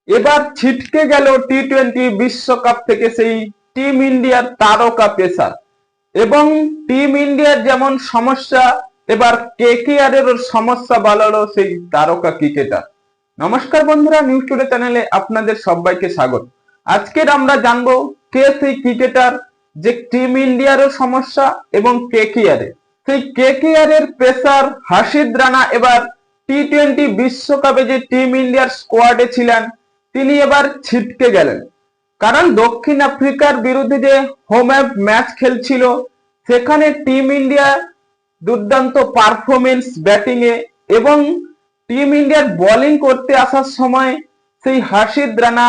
এবার ছিটকে গেল টি-20 বিশ্বকাপ থেকে সেই টিম ইন্ডিয়ার তারকা পেসার। এবং টিম ইন্ডিয়ার যেমন সমস্যা, এবার কেকেআর এর সমস্যা বাড়ালো সেই তারকা ক্রিকেটার। নমস্কার বন্ধুরা, নিউজ টুডে চ্যানেলে আপনাদের সবাইকে স্বাগত। আজকের আমরা জানবো কে সেই ক্রিকেটার যে টিম ইন্ডিয়ারও সমস্যা এবং কেকেআর এর। সেই কেকেআর এর পেসার হার্ষিদ রানা এবার টি-20 বিশ্বকাপে যে টিম ইন্ডিয়ার স্কোয়াডে ছিলেন তিনি এবার ছিটকে গেলেন। কারণ দক্ষিণ আফ্রিকার বিরুদ্ধে যে হোম ম্যাচ খেলছিল সেখানে টিম ইন্ডিয়া দুর্দান্ত পারফরমেন্স ব্যাটিং এ এবং টিম ইন্ডিয়ার বোলিং করতে আসার সময় সেই হার্ষিদ রানা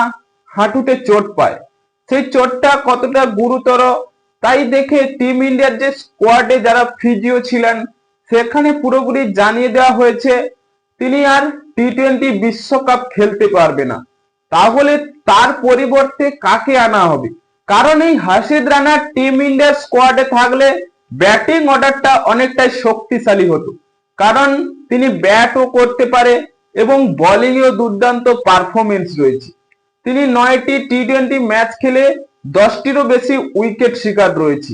হাঁটুতে চোট পায়। সেই চোটটা কতটা গুরুতর তাই দেখে টিম ইন্ডিয়ার যে স্কোয়াডে যারা ফিজিও ছিলেন সেখানে পুরোপুরি জানিয়ে দেওয়া হয়েছে তিনি আর টি-20 বিশ্বকাপ খেলতে পারবে না। তাহলে তার পরিবর্তে কাকে আনা হবে? কারণ এই হার্ষিদ রানা টিম ইন্ডিয়ার স্কোয়াডে থাকলে ব্যাটিং অর্ডারটা অনেকটাই শক্তিশালী হতো, কারণ তিনি ব্যাটও করতে পারে এবং বোলিং এও দুর্দান্ত পারফরমেন্স রয়েছে। তিনি 9টি টি-20 ম্যাচ খেলে 10টিরও বেশি উইকেট শিকার রয়েছে।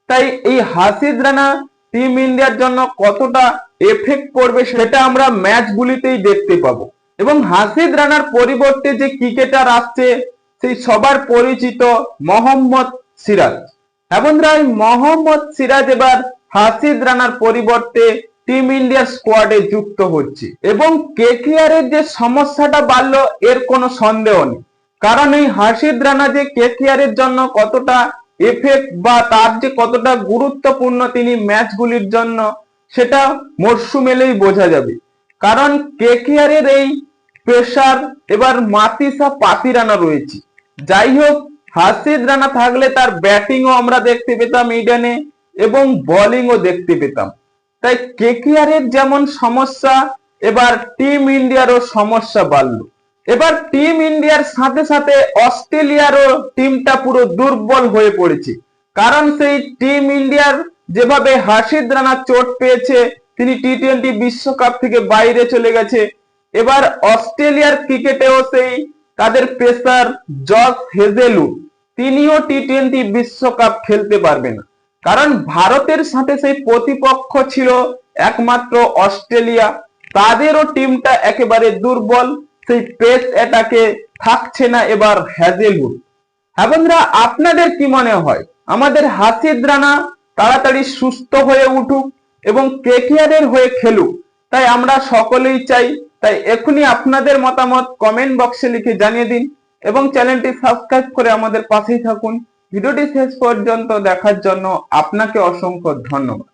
তাই এই হার্ষিদ রানা টিম ইন্ডিয়ার জন্য কতটা এফেক্ট করবে সেটা আমরা ম্যাচগুলিতেই দেখতে পাবো। এবং হার্ষিদ রানার পরিবর্তে যে ক্রিকেটার আসছে সেই সবার পরিচিত মোহাম্মদ সিরাজ। হ্যাঁ বন্ধুরা, মোহাম্মদ সিরাজ এবার হার্ষিদ রানার পরিবর্তে টিম ইন্ডিয়ার স্কোয়াডে যুক্ত হচ্ছে। এবং কেকেআর এর যে সমস্যাটা বাড়লো এর কোনো সন্দেহ নেই, কারণ এই হার্ষিদ রানা যে কেকেআর এর জন্য কতটা এফেক্ট বা তার যে কতটা গুরুত্বপূর্ণ তিনি ম্যাচগুলির জন্য সেটা মরশুম এলেই বোঝা যাবে। কারণ কেকেআর এর এই পেসার এবার মাতিসা পাতিরানা রয়েছে। যাই হোক, হার্ষিদ রানা থাকলে তার ব্যাটিংও আমরা দেখতে পেতাম ইডেনে এবং বোলিংও দেখতে পেতাম। তাই কেকেআর এর যেমন সমস্যা এবার টিম ইন্ডিয়ারও সমস্যা বাড়লো। এবার টিম ইন্ডিয়ার সাথে সাথে অস্ট্রেলিয়ারও টিমটা পুরো দুর্বল হয়ে পড়েছে। কারণ সেই টিম ইন্ডিয়ার যেভাবে হার্ষিদ রানা চোট পেয়েছে, তিনি টি-20 বিশ্বকাপ থেকে বাইরে চলে গেছে। এবার অস্ট্রেলিয়ার ক্রিকেটেও সেই তাদের পেসার জস হেজেলউড তিনিও টি-20 বিশ্বকাপ খেলতে পারবে না। কারণ ভারতের সাথে সেই প্রতিপক্ষ ছিল একমাত্র অস্ট্রেলিয়া, তাদেরও টিমটা একেবারে দুর্বল, সেই পেস অ্যাটাকে থাকছে না এবার হেজেলউড। হ্যাঁ বন্ধুরা, আপনাদের কি মনে হয় আমাদের হার্ষিদ রানা তাড়াতাড়ি সুস্থ হয়ে উঠুক এবং কেকেআর এর হয়ে খেলুক? তাই আমরা সকলেই চাই। তাই এখনই আপনাদের মতামত কমেন্ট বক্সে লিখে জানিয়ে দিন এবং চ্যানেলটি সাবস্ক্রাইব করে আমাদের পাশেই থাকুন। ভিডিওটি শেষ পর্যন্ত দেখার জন্য আপনাকে অসংখ্য ধন্যবাদ।